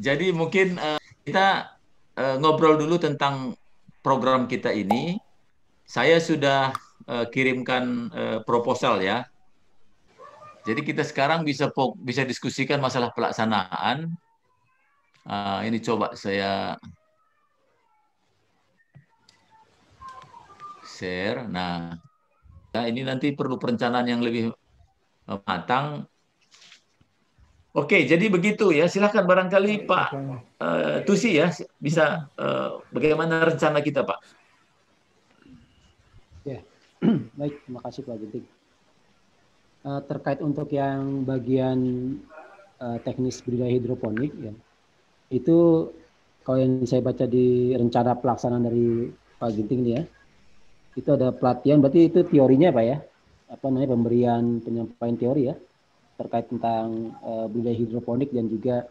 Jadi mungkin kita ngobrol dulu tentang program kita ini. Saya sudah kirimkan proposal ya. Jadi kita sekarang bisa diskusikan masalah pelaksanaan. Ini coba saya share. Nah, ini nanti perlu perencanaan yang lebih matang. Oke, jadi begitu ya. Silakan barangkali Pak Tusi ya bisa bagaimana rencana kita, Pak? Ya, baik. Terima kasih Pak Ginting. Terkait untuk yang bagian teknis budidaya hidroponik, ya, itu kalau yang saya baca di rencana pelaksanaan dari Pak Ginting ini ya, itu ada pelatihan. Berarti itu teorinya Pak ya? Apa namanya, pemberian penyampaian teori ya terkait tentang budidaya hidroponik dan juga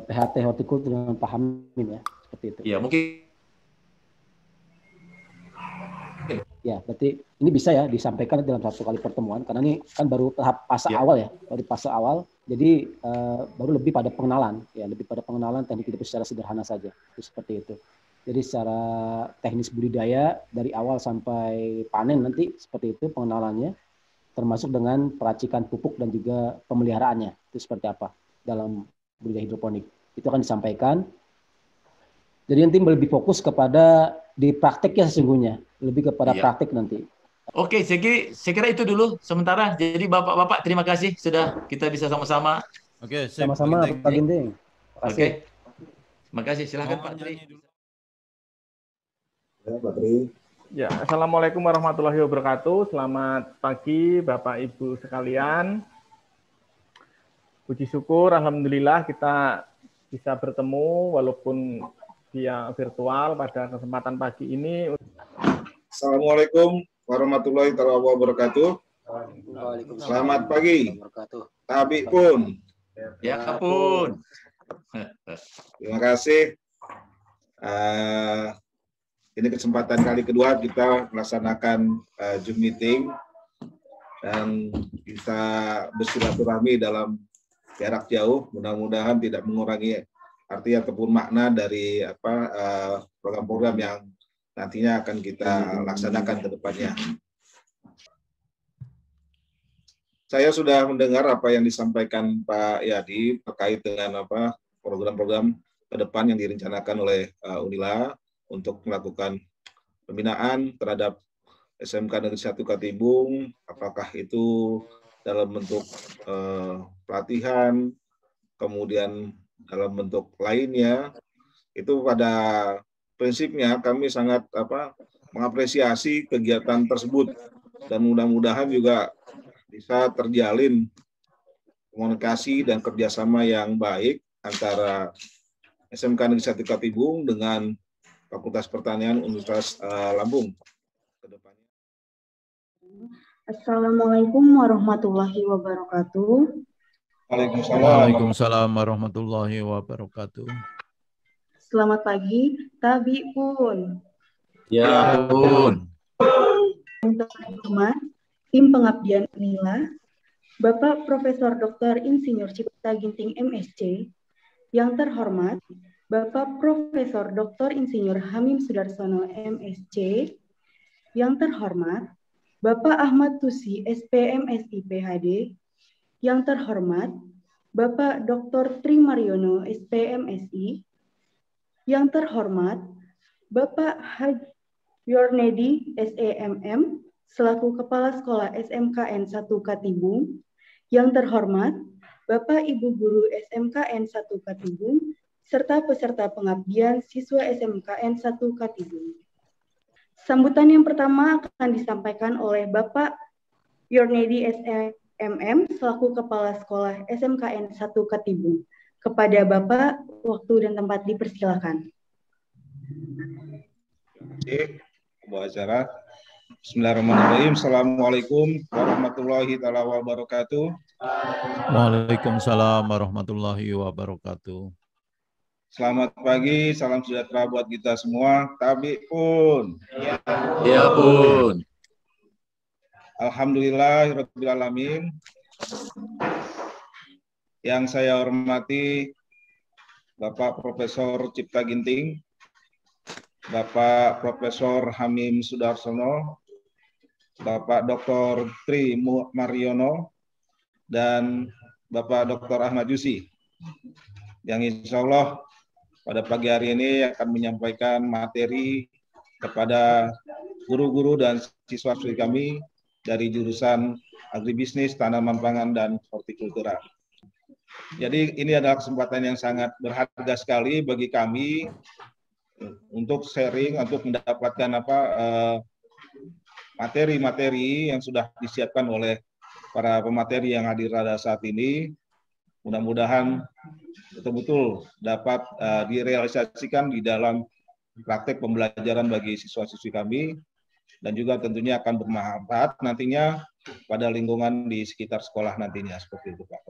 PHT hortikultur dengan Pak Hamim ya, seperti itu. Ya, mungkin ya, berarti ini bisa ya disampaikan dalam satu kali pertemuan karena ini kan baru tahap fase ya. awal ya, baru fase awal. Jadi baru lebih pada pengenalan ya, lebih pada pengenalan teknik hidup secara sederhana saja. Itu seperti itu. Jadi secara teknis budidaya dari awal sampai panen nanti seperti itu pengenalannya, termasuk dengan peracikan pupuk dan juga pemeliharaannya itu seperti apa dalam budidaya hidroponik. Itu akan disampaikan. Jadi nanti lebih fokus kepada di prakteknya sesungguhnya, lebih kepada praktek nanti. Oke, saya kira itu dulu sementara. Jadi Bapak-Bapak terima kasih sudah kita bisa sama-sama. Oke, sama-sama Pak Ginting. Oke. Terima kasih. Silakan Pak Tri. Ya, Pak Tri. Ya, Assalamualaikum warahmatullahi wabarakatuh. Selamat pagi Bapak Ibu sekalian. Puji syukur, alhamdulillah kita bisa bertemu walaupun via virtual pada kesempatan pagi ini. Assalamualaikum warahmatullahi wabarakatuh. Selamat pagi. Tabi pun. Ya pun. Terima kasih. Ini kesempatan kali kedua kita melaksanakan Zoom meeting dan kita bersilaturahmi dalam jarak jauh. Mudah-mudahan tidak mengurangi arti ataupun makna dari program-program yang nantinya akan kita laksanakan ke depannya. Saya sudah mendengar apa yang disampaikan Pak Yadi terkait dengan program-program ke depan yang direncanakan oleh Unila untuk melakukan pembinaan terhadap SMK Negeri 1 Katibung, apakah itu dalam bentuk pelatihan, kemudian dalam bentuk lainnya, itu pada prinsipnya kami sangat mengapresiasi kegiatan tersebut dan mudah-mudahan juga bisa terjalin komunikasi dan kerjasama yang baik antara SMK Negeri 1 Katibung dengan Fakultas Pertanian Universitas Lampung. Assalamualaikum warahmatullahi wabarakatuh. Waalaikumsalam warahmatullahi wabarakatuh. Selamat pagi, Tabi pun. Ya pun. Untuk teman, tim pengabdian Unila, Bapak Profesor Dr. Insinyur Cipta Ginting MSc, yang terhormat Bapak Profesor Dr. Insinyur Hamim Sudarsono MSc, yang terhormat Bapak Ahmad Tusi SPMSI PhD, yang terhormat Bapak Dr. Tri Mariono SPMSI, yang terhormat Bapak Haji Yornedi SEMM selaku Kepala Sekolah SMKN 1 Katibung, yang terhormat Bapak Ibu Guru SMKN 1 Katibung, serta peserta pengabdian siswa SMKN 1 Katibung. Sambutan yang pertama akan disampaikan oleh Bapak Yornedi SEMM selaku Kepala Sekolah SMKN 1 Katibung. Kepada Bapak, waktu dan tempat dipersilakan. Oke, Bu acara. Bismillahirrahmanirrahim. Assalamualaikum warahmatullahi wabarakatuh. Waalaikumsalam warahmatullahi wabarakatuh. Selamat pagi, salam sejahtera buat kita semua. Tabi pun. Ya pun. Alhamdulillahirabbil alamin. Yang saya hormati Bapak Profesor Cipta Ginting, Bapak Profesor Hamim Sudarsono, Bapak Dr. Tri Mariono, dan Bapak Dr. Ahmad Yusi, yang insya Allah pada pagi hari ini akan menyampaikan materi kepada guru-guru dan siswa-siswi kami dari jurusan agribisnis, tanaman pangan, dan hortikultura. Jadi ini adalah kesempatan yang sangat berharga sekali bagi kami untuk sharing, untuk mendapatkan materi-materi yang sudah disiapkan oleh para pemateri yang hadir pada saat ini. Mudah-mudahan betul-betul dapat direalisasikan di dalam praktek pembelajaran bagi siswa-siswi kami, dan juga tentunya akan bermanfaat nantinya pada lingkungan di sekitar sekolah nantinya, seperti itu Pak.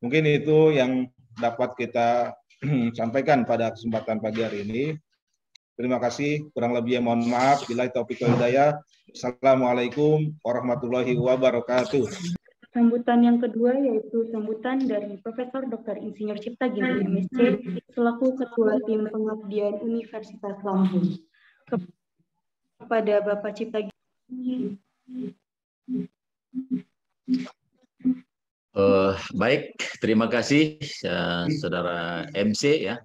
Mungkin itu yang dapat kita sampaikan pada kesempatan pagi hari ini. Terima kasih, kurang lebihnya mohon maaf. Billahi taufiq wal hidayah. Assalamualaikum warahmatullahi wabarakatuh. Sambutan yang kedua yaitu sambutan dari Profesor Dr. Insinyur Cipta Ginting MSc selaku Ketua Tim Pengabdian Universitas Lampung. Kepada Bapak Cipta Ginting. Baik, terima kasih Saudara MC ya.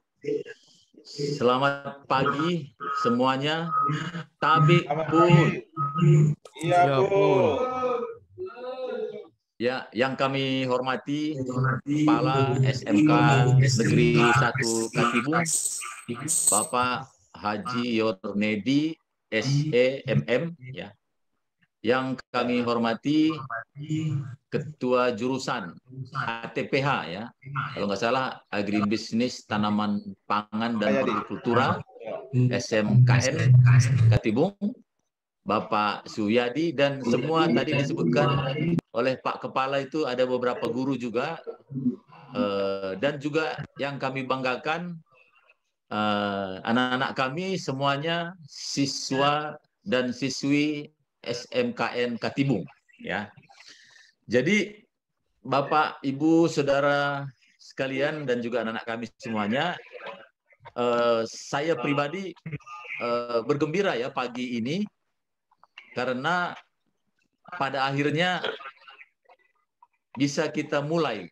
Selamat pagi semuanya. Tabik pun. Iya, Bu. Ya, yang kami hormati Kepala SMK Negeri 1 Katibung, Bapak Haji Yornedi SEMM ya. Yang kami hormati Ketua Jurusan ATPH ya, kalau nggak salah Agribisnis Tanaman Pangan dan Hortikultura SMKN Katibung, Bapak Suyadi, dan semua tadi disebutkan oleh Pak Kepala itu ada beberapa guru juga, dan juga yang kami banggakan anak-anak kami semuanya siswa dan siswi SMKN Katibung ya. Jadi Bapak, Ibu, Saudara sekalian dan juga anak-anak kami semuanya, saya pribadi bergembira ya pagi ini karena pada akhirnya bisa kita mulai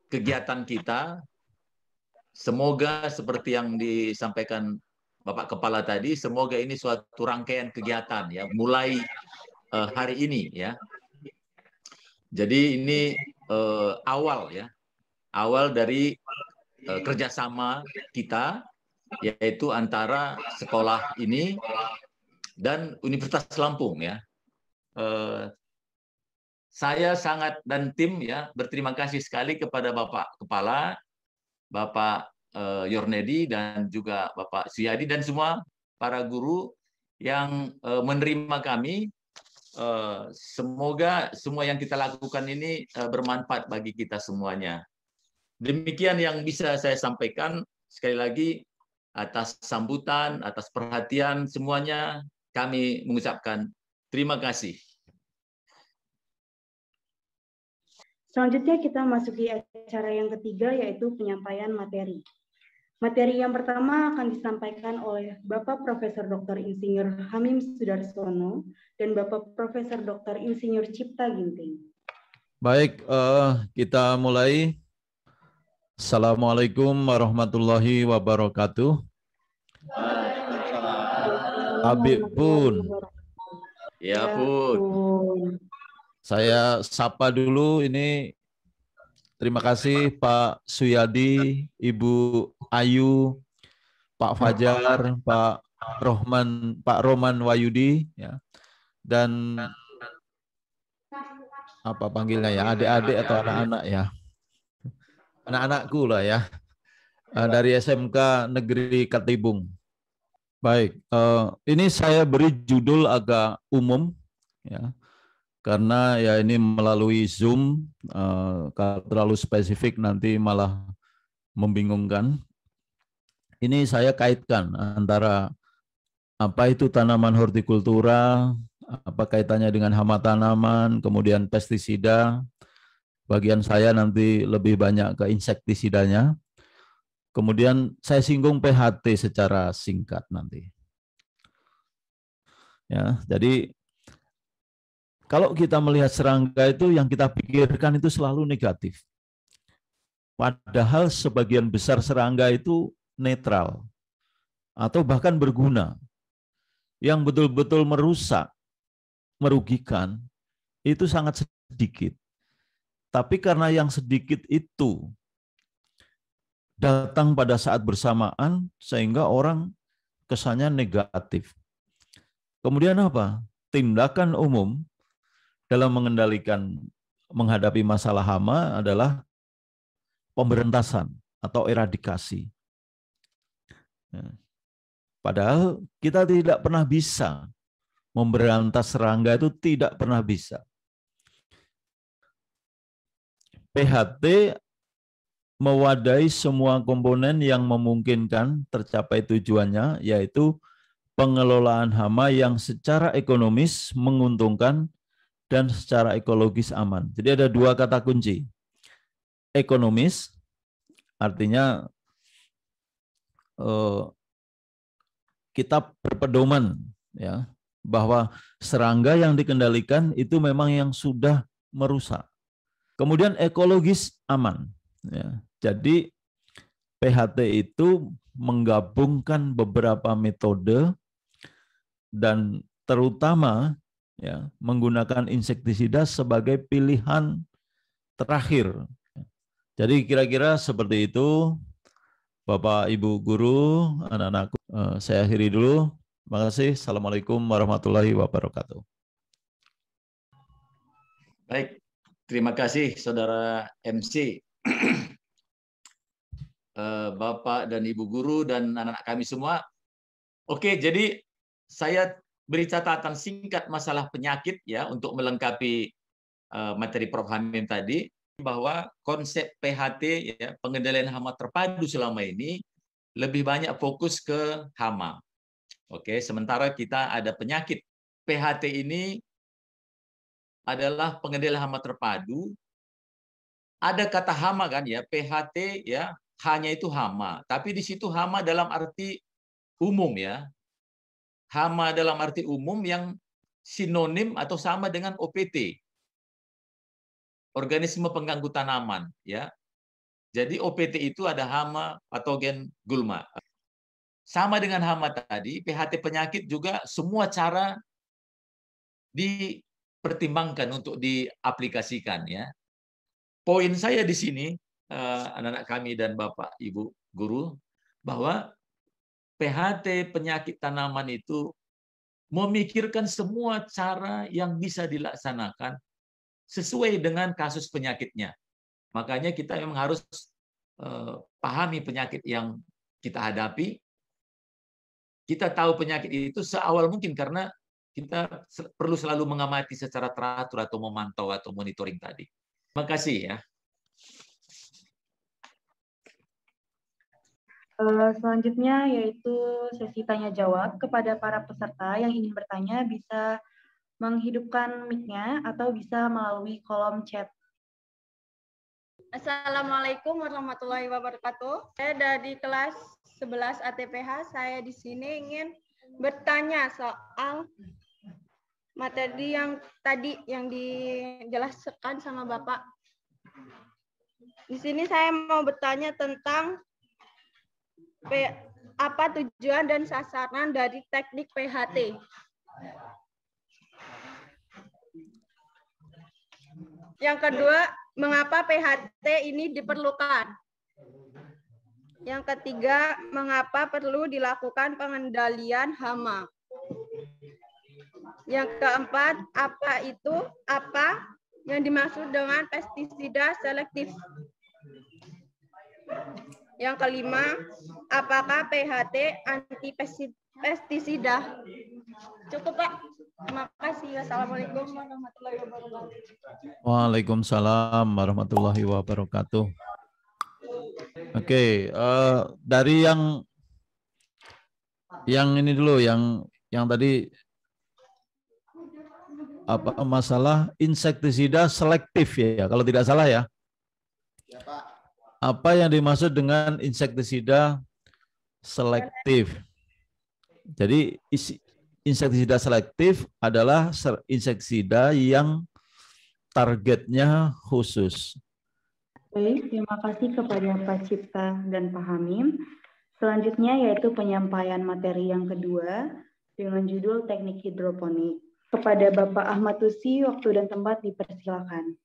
kegiatan kita. Semoga seperti yang disampaikan Bapak Kepala tadi, semoga ini suatu rangkaian kegiatan ya, mulai hari ini ya. Jadi ini awal ya, awal dari kerjasama kita, yaitu antara sekolah ini dan Universitas Lampung ya. Saya sangat dan tim ya berterima kasih sekali kepada Bapak Kepala, Bapak Yornedi, dan juga Bapak Suyadi, dan semua para guru yang menerima kami. Semoga semua yang kita lakukan ini bermanfaat bagi kita semuanya. Demikian yang bisa saya sampaikan. Sekali lagi atas sambutan, atas perhatian semuanya, kami mengucapkan terima kasih. Selanjutnya kita masuki acara yang ketiga, yaitu penyampaian materi. Materi yang pertama akan disampaikan oleh Bapak Profesor Dr. Insinyur Hamim Sudarsono dan Bapak Profesor Dr. Insinyur Cipta Ginting. Baik, kita mulai. Assalamualaikum warahmatullahi wabarakatuh. Habib pun. Ya pun. Saya sapa dulu ini. Terima kasih Pak Suyadi, Ibu Ayu, Pak Fajar, Pak Roman Wayudi, ya, dan apa panggilnya ya, adik-adik atau anak-anak ya, anak-anakku lah ya, dari SMK Negeri Katibung. Baik, ini saya beri judul agak umum, ya. Karena ya ini melalui Zoom, kalau terlalu spesifik nanti malah membingungkan. Ini saya kaitkan antara apa itu tanaman hortikultura, apa kaitannya dengan hama tanaman, kemudian pestisida. Bagian saya nanti lebih banyak ke insektisidanya. Kemudian saya singgung PHT secara singkat nanti. Ya, jadi kalau kita melihat serangga itu yang kita pikirkan itu selalu negatif. Padahal sebagian besar serangga itu netral atau bahkan berguna. Yang betul-betul merusak, merugikan, itu sangat sedikit. Tapi karena yang sedikit itu datang pada saat bersamaan, sehingga orang kesannya negatif. Kemudian apa? Tindakan umum dalam menghadapi masalah hama adalah pemberantasan atau eradikasi. Padahal kita tidak pernah bisa memberantas serangga, itu tidak pernah bisa. PHT mewadahi semua komponen yang memungkinkan tercapai tujuannya, yaitu pengelolaan hama yang secara ekonomis menguntungkan dan secara ekologis aman. Jadi ada dua kata kunci. Ekonomis artinya kita berpedoman ya bahwa serangga yang dikendalikan itu memang yang sudah merusak. Kemudian ekologis aman. Ya. Jadi PHT itu menggabungkan beberapa metode dan terutama ya menggunakan insektisida sebagai pilihan terakhir. Jadi kira-kira seperti itu. Bapak, Ibu guru, anak-anakku, saya akhiri dulu. Terima kasih. Assalamualaikum warahmatullahi wabarakatuh. Baik, terima kasih Saudara MC. Bapak dan Ibu guru dan anak-anak kami semua. Oke, jadi saya beri catatan singkat masalah penyakit ya untuk melengkapi materi Prof. Hamim tadi, bahwa konsep PHT ya, pengendalian hama terpadu selama ini lebih banyak fokus ke hama. Oke, sementara kita ada penyakit. PHT ini adalah pengendalian hama terpadu. Ada kata hama kan ya, PHT ya, hanya itu hama. Tapi di situ hama dalam arti umum ya. Hama dalam arti umum yang sinonim atau sama dengan OPT. Organisme pengganggu tanaman ya. Jadi OPT itu ada hama, patogen, gulma. Sama dengan hama tadi, PHT penyakit juga semua cara dipertimbangkan untuk diaplikasikan ya. Poin saya di sini anak-anak kami dan Bapak Ibu guru bahwa PHT penyakit tanaman itu memikirkan semua cara yang bisa dilaksanakan sesuai dengan kasus penyakitnya. Makanya kita memang harus pahami penyakit yang kita hadapi. Kita tahu penyakit itu seawal mungkin karena kita perlu selalu mengamati secara teratur atau memantau atau monitoring tadi. Terima kasih ya. Selanjutnya yaitu sesi tanya jawab. Kepada para peserta yang ingin bertanya bisa menghidupkan mic-nya atau bisa melalui kolom chat. Assalamualaikum warahmatullahi wabarakatuh. Saya dari kelas 11 ATPH. Saya di sini ingin bertanya soal materi yang tadi yang dijelaskan sama Bapak. Di sini saya mau bertanya tentang apa tujuan dan sasaran dari teknik PHT. Yang kedua, mengapa PHT ini diperlukan? Yang ketiga, mengapa perlu dilakukan pengendalian hama? Yang keempat, apa yang dimaksud dengan pestisida selektif? Yang kelima, apakah PHT anti pestisida? Cukup, Pak. Terima kasih. Wassalamualaikum warahmatullahi wabarakatuh. Waalaikumsalam warahmatullahi wabarakatuh. Oke, dari yang ini dulu, yang tadi apa masalah insektisida selektif ya, kalau tidak salah ya. apa yang dimaksud dengan insektisida selektif? Jadi insektisida selektif adalah insektisida yang targetnya khusus. Baik, terima kasih kepada Pak Cipta dan Pak Hamim. Selanjutnya yaitu penyampaian materi yang kedua dengan judul teknik hidroponik. Kepada Bapak Ahmad Tusi, waktu dan tempat dipersilakan.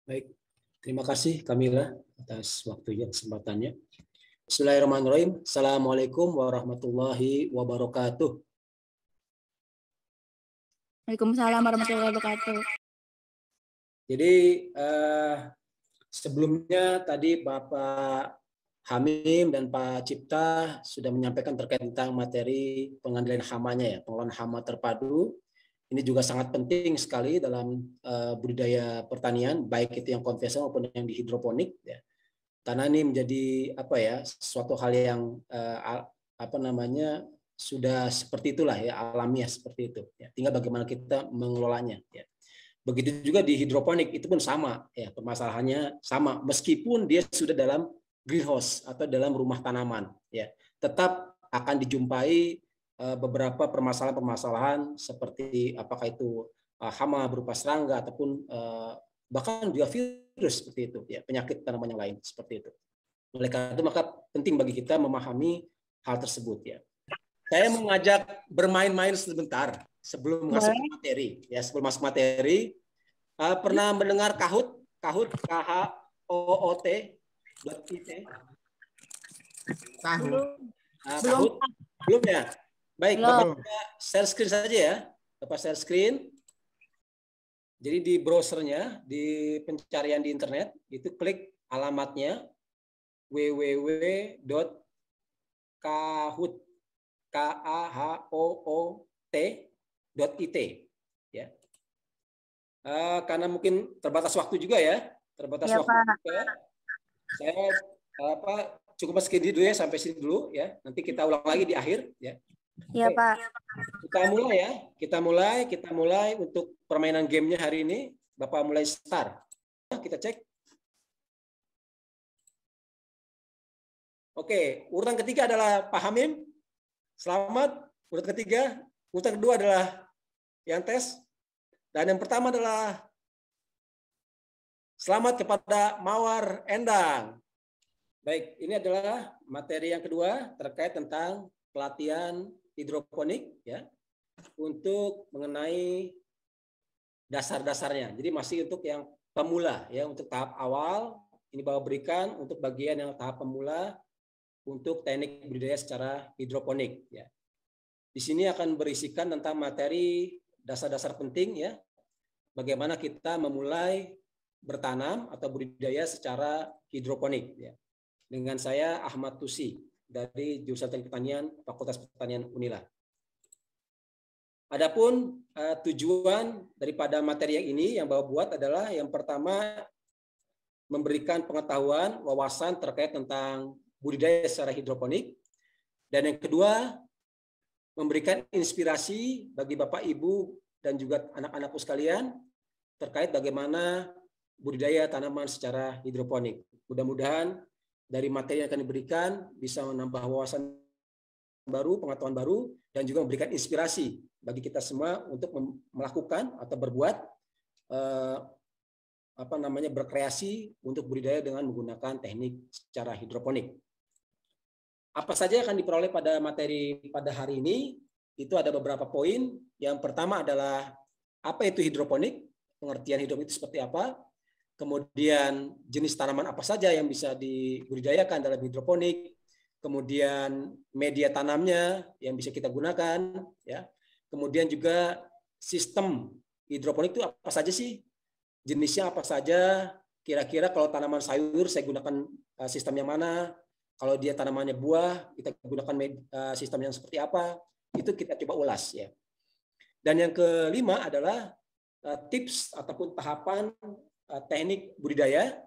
Baik, terima kasih Kamila atas waktunya kesempatannya. Bismillahirrahmanirrahim. Assalamualaikum warahmatullahi wabarakatuh. Waalaikumsalam warahmatullahi wabarakatuh. Jadi sebelumnya tadi Bapak Hamim dan Pak Cipta sudah menyampaikan terkait tentang materi pengendalian hamanya ya, pengelolaan hama terpadu. Ini juga sangat penting sekali dalam budidaya pertanian, baik itu yang konvensional maupun yang di hidroponik ya. Karena ini menjadi suatu hal yang sudah seperti itulah ya, alamiah seperti itu ya. Tinggal bagaimana kita mengelolanya ya. Begitu juga di hidroponik itu pun sama ya, permasalahannya sama meskipun dia sudah dalam greenhouse atau dalam rumah tanaman ya, tetap akan dijumpai beberapa permasalahan-permasalahan seperti apakah itu hama berupa serangga ataupun bahkan juga virus seperti itu ya, penyakit tanaman yang lain seperti itu. Oleh karena itu maka penting bagi kita memahami hal tersebut ya. Saya mengajak bermain-main sebentar sebelum masuk ke materi ya, sebelum masuk materi pernah mendengar Kahoot KHOOT.it? Kahoot belum ya? Baik, Bapak share screen saja ya. Bapak share screen. Jadi di browsernya, di pencarian di internet, itu klik alamatnya www.kahoot.it ya. Karena mungkin terbatas waktu juga ya, terbatas waktu juga. Saya cukup segini dulu ya, sampai sini dulu ya. Nanti kita ulang lagi di akhir ya. Iya, Pak. Kita mulai untuk permainan gamenya hari ini. Bapak mulai start. Kita cek. Oke, urutan ketiga adalah Pak Hamim. Selamat. Urutan ketiga. Urutan kedua adalah yang tes. Dan yang pertama adalah selamat kepada Mawar Endang. Baik, ini adalah materi yang kedua terkait tentang pelatihan hidroponik ya, untuk mengenai dasar-dasarnya. Jadi masih untuk yang pemula ya, untuk tahap awal ini Bapak berikan untuk bagian yang tahap pemula untuk teknik budidaya secara hidroponik ya. Di sini akan berisikan tentang materi dasar-dasar penting ya, bagaimana kita memulai bertanam atau budidaya secara hidroponik ya. Dengan saya Ahmad Tusi dari Jurusan Teknik Pertanian Fakultas Pertanian Unila. Adapun tujuan daripada materi yang ini yang Bapak buat adalah yang pertama memberikan pengetahuan, wawasan terkait tentang budidaya secara hidroponik, dan yang kedua memberikan inspirasi bagi Bapak Ibu dan juga anak-anakku sekalian terkait bagaimana budidaya tanaman secara hidroponik. Mudah-mudahan dari materi yang akan diberikan bisa menambah wawasan baru, pengetahuan baru, dan juga memberikan inspirasi bagi kita semua untuk melakukan atau berbuat berkreasi untuk budidaya dengan menggunakan teknik secara hidroponik. Apa saja akan diperoleh pada materi pada hari ini? Itu ada beberapa poin. Yang pertama adalah apa itu hidroponik, pengertian hidroponik itu seperti apa, kemudian jenis tanaman apa saja yang bisa dibudidayakan dalam hidroponik, kemudian media tanamnya yang bisa kita gunakan, ya. Kemudian juga sistem hidroponik itu apa saja sih, jenisnya apa saja, kira-kira kalau tanaman sayur saya gunakan sistem yang mana, kalau dia tanamannya buah kita gunakan sistem yang seperti apa, itu kita coba ulas ya. Dan yang kelima adalah tips ataupun tahapan teknik budidaya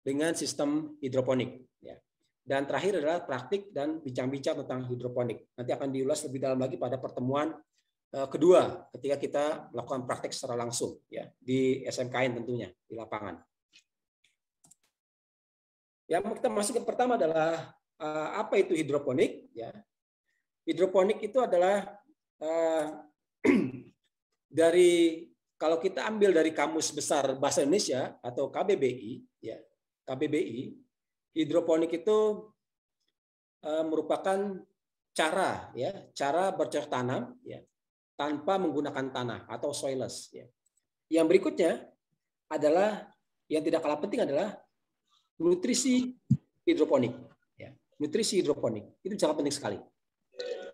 dengan sistem hidroponik ya. Dan terakhir adalah praktik dan bincang-bincang tentang hidroponik. Nanti akan diulas lebih dalam lagi pada pertemuan kedua ketika kita melakukan praktek secara langsung ya di SMKN tentunya di lapangan. Yang kita masuk ke pertama adalah apa itu hidroponik ya. Hidroponik itu adalah dari kalau kita ambil dari Kamus Besar Bahasa Indonesia atau KBBI ya. KBBI, hidroponik itu merupakan cara bercocok tanam ya tanpa menggunakan tanah atau soilless ya. Yang berikutnya adalah yang tidak kalah penting adalah nutrisi hidroponik ya. Nutrisi hidroponik itu sangat penting sekali.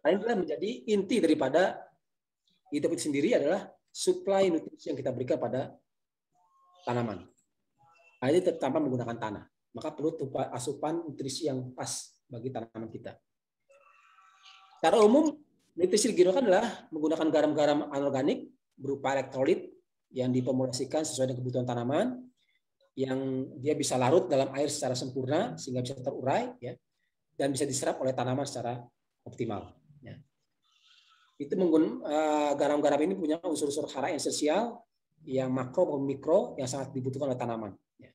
Karena itu menjadi inti daripada hidroponik sendiri adalah suplai nutrisi yang kita berikan pada tanaman. Nah, ini tanpa menggunakan tanah. Maka perlu asupan nutrisi yang pas bagi tanaman kita. Secara umum nutrisi digunakan adalah menggunakan garam-garam anorganik berupa elektrolit yang diformulasikan sesuai dengan kebutuhan tanaman, yang dia bisa larut dalam air secara sempurna sehingga bisa terurai, ya, dan bisa diserap oleh tanaman secara optimal. Ya. Itu garam-garam ini punya unsur-unsur hara esensial yang makro maupun mikro yang sangat dibutuhkan oleh tanaman. Ya.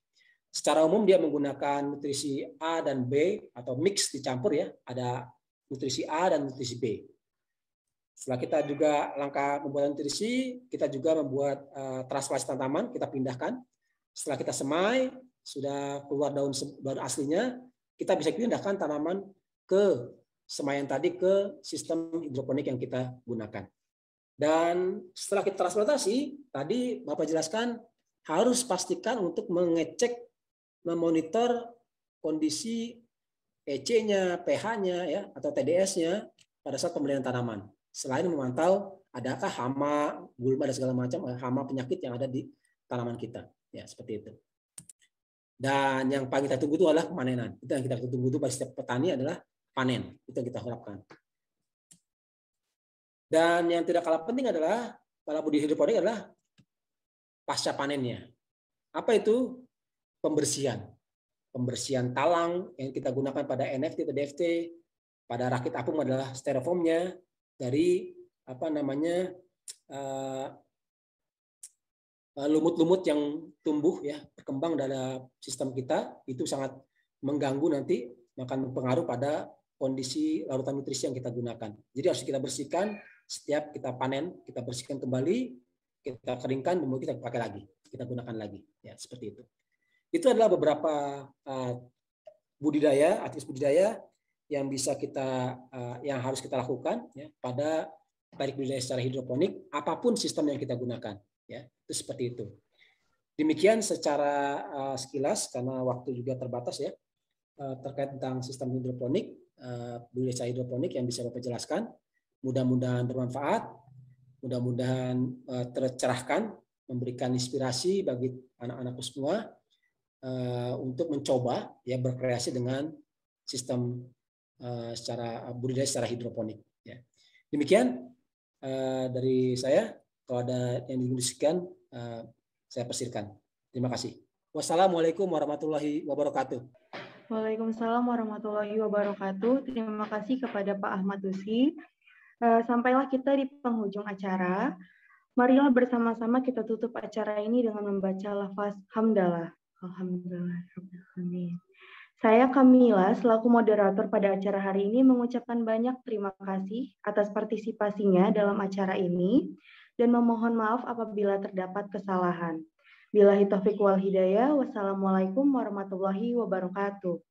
Secara umum dia menggunakan nutrisi A dan B atau mix dicampur ya, ada nutrisi A dan nutrisi B. Setelah kita juga langkah membuat nutrisi, kita juga membuat transplantasi tanaman, kita pindahkan. Setelah kita semai, sudah keluar daun aslinya, kita bisa pindahkan tanaman ke semaian tadi ke sistem hidroponik yang kita gunakan. Dan setelah kita transplantasi, tadi Bapak jelaskan harus pastikan untuk mengecek, memonitor kondisi EC-nya, pH-nya, ya, atau TDS-nya pada saat pembelian tanaman. Selain memantau adakah hama, gulma dan segala macam hama penyakit yang ada di tanaman kita, ya seperti itu. Dan yang paling kita tunggu itu adalah pemanenan. Itu yang kita tunggu itu pada setiap petani adalah panen. Itu yang kita harapkan. Dan yang tidak kalah penting adalah pada budidaya hidroponik adalah pasca panennya. Apa itu? Pembersihan. Pembersihan talang yang kita gunakan pada NFT atau DFT, pada rakit apung adalah styrofoamnya, dari lumut-lumut yang tumbuh ya berkembang dalam sistem kita, itu sangat mengganggu nanti, akan berpengaruh pada kondisi larutan nutrisi yang kita gunakan. Jadi harus kita bersihkan setiap kita panen, kita bersihkan kembali, kita keringkan, kemudian kita pakai lagi, kita gunakan lagi, ya seperti itu. Itu adalah beberapa aktivitas budidaya yang bisa kita yang harus kita lakukan ya pada teknik budidaya secara hidroponik, apapun sistem yang kita gunakan, ya itu seperti itu. Demikian secara sekilas karena waktu juga terbatas ya terkait tentang sistem hidroponik, budidaya secara hidroponik yang bisa Bapak jelaskan. Mudah-mudahan bermanfaat, mudah-mudahan tercerahkan, memberikan inspirasi bagi anak-anakku semua untuk mencoba ya berkreasi dengan sistem secara budidaya secara hidroponik. Ya. Demikian dari saya. Kalau ada yang didiskusikan, saya persilahkan. Terima kasih. Wassalamualaikum warahmatullahi wabarakatuh. Waalaikumsalam warahmatullahi wabarakatuh. Terima kasih kepada Pak Ahmad Tusi. Sampailah kita di penghujung acara. Marilah bersama-sama kita tutup acara ini dengan membaca lafaz hamdalah. Alhamdulillah. Saya Kamila selaku moderator pada acara hari ini mengucapkan banyak terima kasih atas partisipasinya dalam acara ini dan memohon maaf apabila terdapat kesalahan. Billahi taufiq wal hidayah. Wassalamualaikum warahmatullahi wabarakatuh.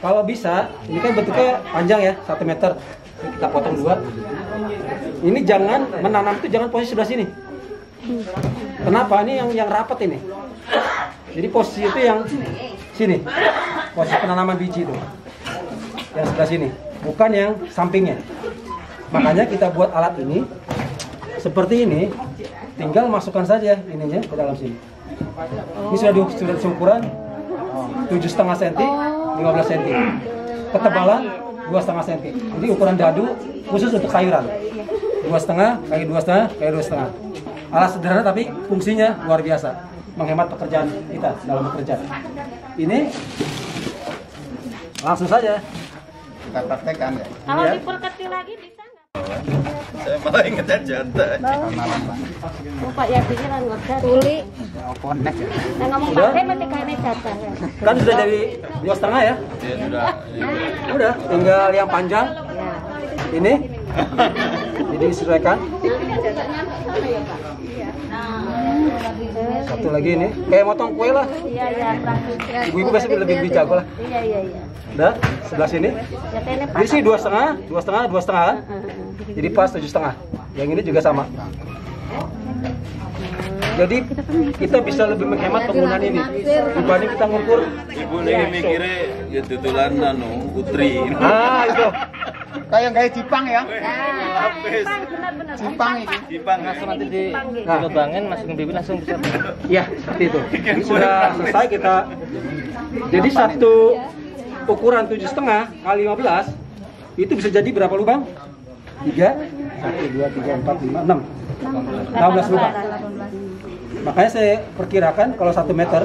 Kalau bisa, ini kan bentuknya panjang ya, 1 meter. Kita potong 2. Ini jangan menanam itu jangan posisi sebelah sini. Kenapa? Ini yang rapat ini. Jadi posisi itu yang sini. Posisi penanaman biji itu. Yang sebelah sini, bukan yang sampingnya. Makanya kita buat alat ini seperti ini. Tinggal masukkan saja ininya ke dalam sini. Ini sudah diukuran 7,5 cm, 15 cm. Ketebalan 2,5 cm. Ini ukuran dadu khusus untuk sayuran. 2,5 kali 2,5 kali 2,5. Alat sederhana tapi fungsinya luar biasa. Menghemat pekerjaan kita dalam bekerja. Ini langsung saja kita praktekkan ya. Kalau diperkecil lagi bisa nggak? Saya malah ingetnya jantan. Pak ya pikiran ngerti. Tuli. Yang ngomong pakai mesti kayaknya jatah ya. Kan sudah jadi 2,5 ya? Ya sudah. Udah, tinggal yang panjang. Ini. Jadi disesuaikan. Satu lagi ini, kayak motong kue lah. Iya iya. Ibu-ibu biasanya lebih jago lah. Iya iya iya. Udah, sebelah sini. Jadi sih 2,5, 2,5, 2,5. Jadi pas 7,5. Yang ini juga sama. Jadi kita bisa lebih menghemat penggunaan ini dibanding kita ngukur. Ibu nih mikirnya ya tutulan utri. Ah itu. Kayak Jipang ya. Benar-benar. Jipang ini. Jipang langsung nanti dilubangin, masukin bibit langsung bisa. Iya, seperti itu. Ini sudah selesai kita. Jadi satu ukuran 7,5 kali 15 itu bisa jadi berapa lubang? 3, 1, 2, 3, 4, 5, 6. 16 lubang. Makanya saya perkirakan kalau 1 meter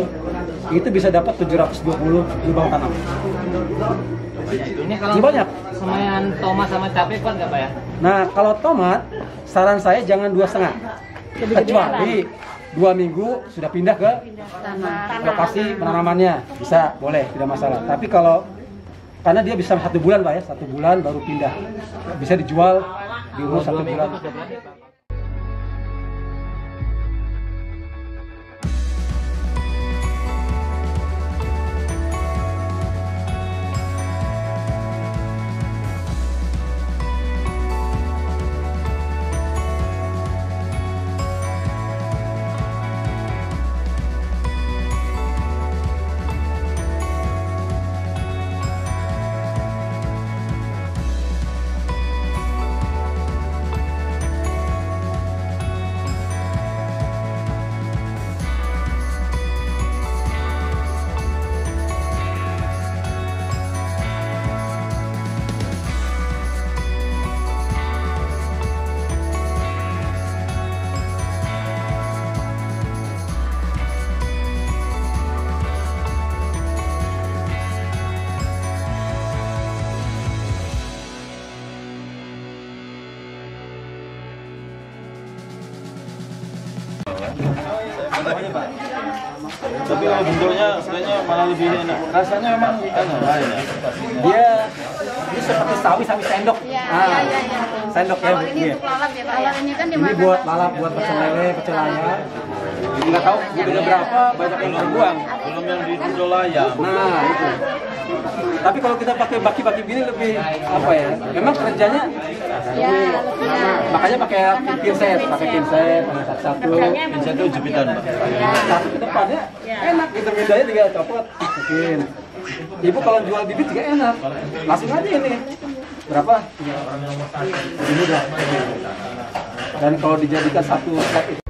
itu bisa dapat 720 lubang tanam. Ini kalau banyak. Semayan tomat sama cabai kuat nggak Pak ya? Nah kalau tomat, saran saya jangan 2,5. Kecuali 2 minggu sudah pindah ke lokasi penanamannya, bisa, boleh, tidak masalah. Tapi kalau karena dia bisa 1 bulan Pak ya, 1 bulan baru pindah, bisa dijual di umur 1 bulan. Tapi kalau bentuknya kayaknya malah lebih enak. Rasanya memang lain ya. Dia seperti sawi sendok. Sendok ya. Ini untuk lalap ya Pak. Kalau ini kan Ini dimakan. buat lalap, buat pecel lele, pecel ayam. Nggak tahu gudegnya berapa, banyak yang terbuang. Belum yang di dodol ayam. Nah itu. Tapi kalau kita pakai baki-baki gini lebih apa ya? Memang kerjanya. Ya, Makanya pakai pinset, satu-satu. Pinset itu jepitan Pak. Satu ke depannya enak, intermedianya tinggal copot, masukin. Ibu kalau jual bibit juga enak, langsung aja ini. Berapa? Ini udah. Dan kalau dijadikan satu set itu.